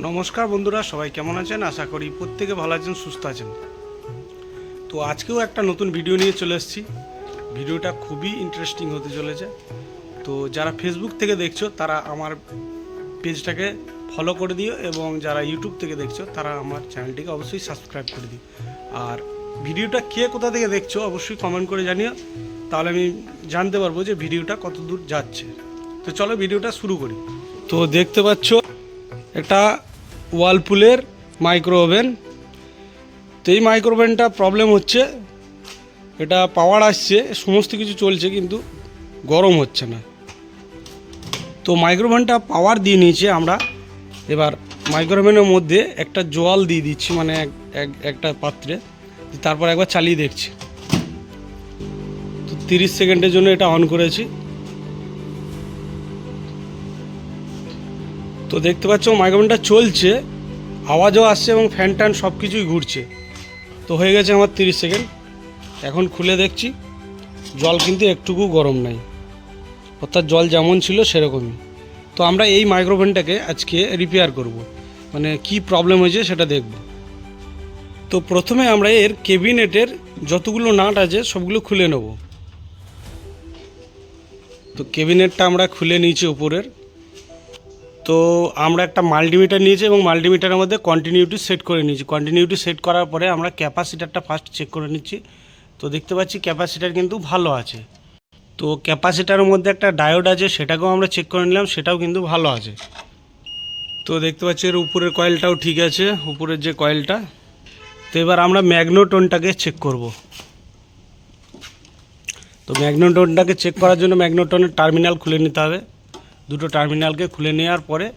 নমস্কার বন্ধুরা, সবাই কেমন আছেন? আশা করি প্রত্যেকে ভালো আছেন, সুস্থ আছেন। তো আজকেও একটা নতুন ভিডিও নিয়ে চলে এসেছি। ভিডিওটা খুবই ইন্টারেস্টিং হতে চলেছে। তো যারা ফেসবুক থেকে দেখছো তারা আমার পেজটাকে ফলো করে দিও, এবং যারা ইউটিউব থেকে দেখছো তারা আমার চ্যানেলটিকে অবশ্যই সাবস্ক্রাইব করে দিও। আর ভিডিওটা কে কোথা থেকে দেখছো অবশ্যই কমেন্ট করে জানিও, তাহলে আমি জানতে পারবো যে ভিডিওটা কত দূর যাচ্ছে। তো চলো ভিডিওটা শুরু করি। তো দেখতে পাচ্ছ একটা ওয়ালপুলের মাইক্রো ওভেন। তো এই মাইক্রো ওভেনটা প্রবলেম হচ্ছে, এটা পাওয়ার আসছে, সমস্ত কিছু চলছে, কিন্তু গরম হচ্ছে না। তো মাইক্রো ওভেনটা পাওয়ার দিয়ে নিয়েছে আমরা। এবার মাইক্রো ওভেনের মধ্যে একটা জল দিয়ে দিচ্ছি, মানে একটা পাত্রে, তারপর একবার চালিয়ে দেখছি। তো 30 সেকেন্ডের জন্য এটা অন করেছি। তো দেখতে পাচ্ছ মাইক্রো ওভেনটা চলছে, আওয়াজও আসছে এবং ফ্যান ট্যান সব কিছুই ঘুরছে। তো হয়ে গেছে আমার 30 সেকেন্ড। এখন খুলে দেখছি জল কিন্তু একটুকু গরম নাই, অর্থাৎ জল যেমন ছিল সেরকমই। তো আমরা এই মাইক্রো ওভেনটাকে আজকে রিপেয়ার করব, মানে কি প্রবলেম হয়েছে সেটা দেখব। তো প্রথমে আমরা এর ক্যাবিনেটের যতগুলো নাট আছে সবগুলো খুলে নেব। তো ক্যাবিনেটটা আমরা খুলে নিয়েছি উপরের। তো আমরা একটা মাল্টিমিটার নিয়েছি এবং মাল্টিমিটারের মধ্যে কন্টিনিউটি সেট করে নিয়েছি। কন্টিনিউটি সেট করার পরে আমরা ক্যাপাসিটারটা ফার্স্ট চেক করে নিচ্ছি। তো দেখতে পাচ্ছি ক্যাপাসিটার কিন্তু ভালো আছে। তো ক্যাপাসিটারের মধ্যে একটা ডায়োড আছে, সেটাকেও আমরা চেক করে নিলাম, সেটাও কিন্তু ভালো আছে। তো দেখতে পাচ্ছি এর উপরের কয়েলটাও ঠিক আছে, উপরের যে কয়েলটা। তো এবার আমরা ম্যাগনেটনটাকে চেক করব। তো ম্যাগনেটনটাকে চেক করার জন্য ম্যাগনেটনের টার্মিনাল খুলে নিতে হবে। দুটো টার্মিনালকে খুলে নেওয়ার পরে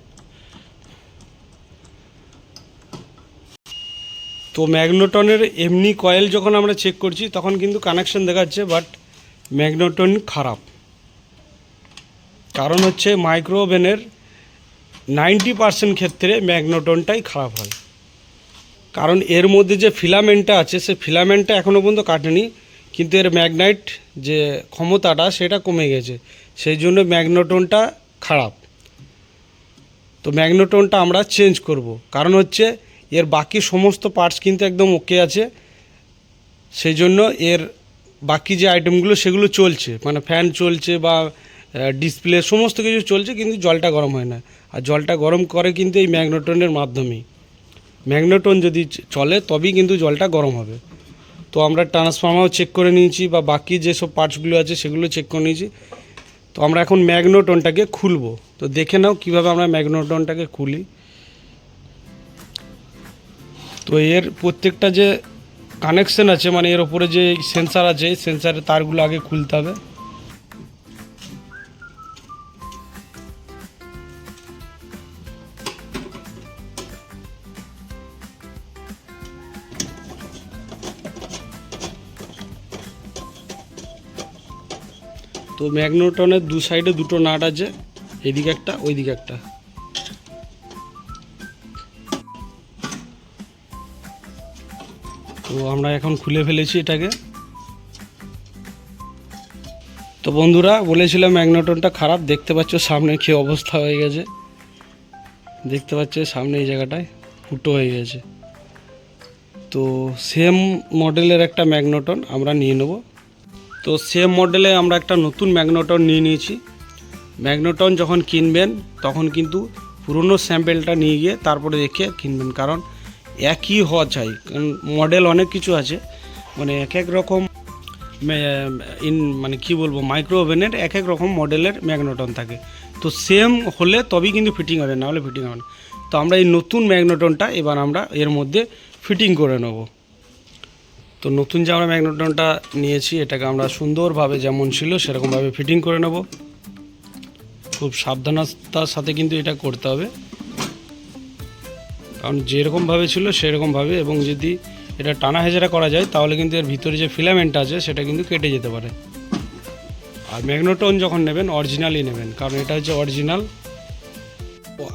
তো ম্যাগনেটনের এমনি কয়েল যখন আমরা চেক করছি তখন কিন্তু কানেকশন দেখাচ্ছে, বাট ম্যাগনেটন খারাপ। কারণ হচ্ছে মাইক্রো ওভেনের 90% ক্ষেত্রে ম্যাগনেটনটাই খারাপ হয়। কারণ এর মধ্যে যে ফিলামেন্টটা আছে সে ফিলামেন্টটা এখনও পর্যন্ত কাটেনি, কিন্তু এর ম্যাগনাইট যে ক্ষমতাটা সেটা কমে গেছে, সেই জন্য ম্যাগনেটনটা খারাপ। তো ম্যাগনেটনটা আমরা চেঞ্জ করব, কারণ হচ্ছে এর বাকি সমস্ত পার্টস কিন্তু একদম ওকে আছে। সেই জন্য এর বাকি যে আইটেমগুলো সেগুলো চলছে, মানে ফ্যান চলছে বা ডিসপ্লে সমস্ত কিছু চলছে, কিন্তু জলটা গরম হয় না। আর জলটা গরম করে কিন্তু এই ম্যাগনেটনের মাধ্যমেই। ম্যাগনেটন যদি চলে তবেই কিন্তু জলটা গরম হবে। তো আমরা ট্রান্সফর্মারও চেক করে নিয়েছি, বা বাকি যেসব পার্টসগুলো আছে সেগুলো চেক করে নিয়েছি। তো আমরা এখন ম্যাগনেটনটাকে খুলবো। তো দেখে নাও কীভাবে আমরা ম্যাগনেটনটাকে খুলি। তো এর প্রত্যেকটা যে কানেকশন আছে, মানে এর ওপরে যে সেন্সার আছে, সেন্সারের তারগুলো আগে খুলতে হবে। তো ম্যাগনেটনের দু সাইডে দুটো নাট আছে, এদিকে একটা ওইদিকে একটা। তো আমরা এখন খুলে ফেলেছি এটাকে। তো বন্ধুরা, বলেছিলাম ম্যাগনেটনটা খারাপ। দেখতে পাচ্ছ সামনে কী অবস্থা হয়ে গেছে, দেখতে পাচ্ছ সামনে এই জায়গাটায় ফুটো হয়ে গেছে। তো সেম মডেলের একটা ম্যাগনেটন আমরা নিয়ে নেব। তো সেম মডেলে আমরা একটা নতুন ম্যাগনেটন নিয়ে নিয়েছি। ম্যাগনেটন যখন কিনবেন তখন কিন্তু পুরনো স্যাম্পেলটা নিয়ে গিয়ে তারপরে দেখে কিনবেন, কারণ একই হওয়া চাই। কারণ মডেল অনেক কিছু আছে, মানে এক এক রকম মানে কি বলবো, মাইক্রো ওভেনের এক এক রকম মডেলের ম্যাগনেটন থাকে। তো সেম হলে তবেই কিন্তু ফিটিং হবে, না হলে ফিটিং হবে না। তো আমরা এই নতুন ম্যাগনেটনটা এবার আমরা এর মধ্যে ফিটিং করে নেব। তো নতুন যে আমরা ম্যাগনেটনটা নিয়েছি এটাকে আমরা সুন্দরভাবে যেমন ছিল সেরকমভাবে ফিটিং করে নেব। খুব সাবধানতার সাথে কিন্তু এটা করতে হবে, কারণ যেরকমভাবে ছিল সেরকমভাবে, এবং যদি এটা টানা হেজরা করা যায় তাহলে কিন্তু এর ভিতরে যে ফিলামেন্ট আছে সেটা কিন্তু কেটে যেতে পারে। আর ম্যাগনেটন যখন নেবেন অরিজিনালই নেবেন, কারণ এটা হচ্ছে অরিজিনাল।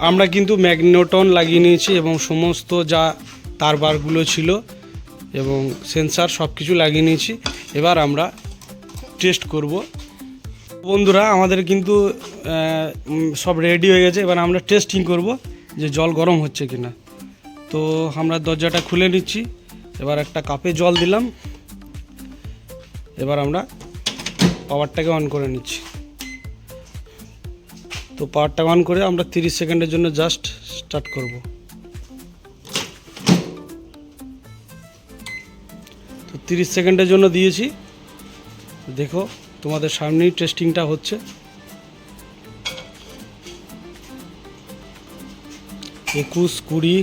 আমরা কিন্তু ম্যাগনেটন লাগিয়ে নিয়েছি এবং সমস্ত যা তারবারগুলো ছিল এবং সেন্সার সব কিছু লাগিয়ে নিয়েছি। এবার আমরা টেস্ট করব। বন্ধুরা, আমাদের কিন্তু সব রেডি হয়ে গেছে। এবার আমরা টেস্টিং করব যে জল গরম হচ্ছে কিনা। তো আমরা দরজাটা খুলে নিচ্ছি, এবার একটা কাপে জল দিলাম, এবার আমরা পাওয়ারটাকে অন করে নিচ্ছি। তো পাওয়ারটা অন করে আমরা 30 সেকেন্ডের জন্য জাস্ট স্টার্ট করব। তো 30 সেকেন্ডের জন্য দিয়েছি, দেখো তোমাদের সামনেই টেস্টিংটা হচ্ছে। 21, 20,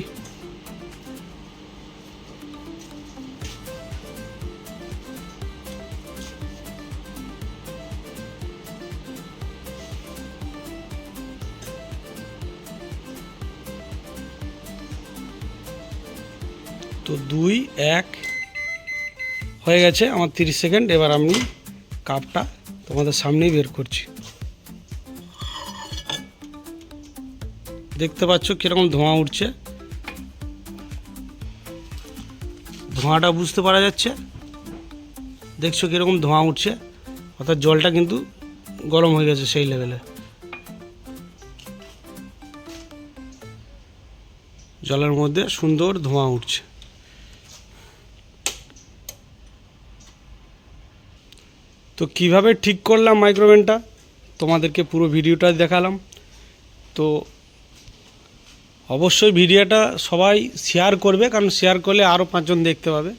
তো 2, 1 হয়ে গেছে আমার 30 সেকেন্ড। এবার আমি কাপটা তোমাদের সামনেই বের করছি। দেখতে পাচ্ছ কীরকম ধোঁয়া উঠছে, ধোঁয়াটা বুঝতে পারা যাচ্ছে, দেখছো কীরকম ধোঁয়া উঠছে, অর্থাৎ জলটা কিন্তু গরম হয়ে গেছে সেই লেভেলে। জলের মধ্যে সুন্দর ধোঁয়া উঠছে। তো কিভাবে ঠিক করলাম মাইক্রোওভেনটা তোমাদেরকে পুরো ভিডিওটা দেখালাম। তো অবশ্যই ভিডিওটা সবাই শেয়ার করবে, কারণ শেয়ার করলে আরও 5 জন দেখতে পাবে।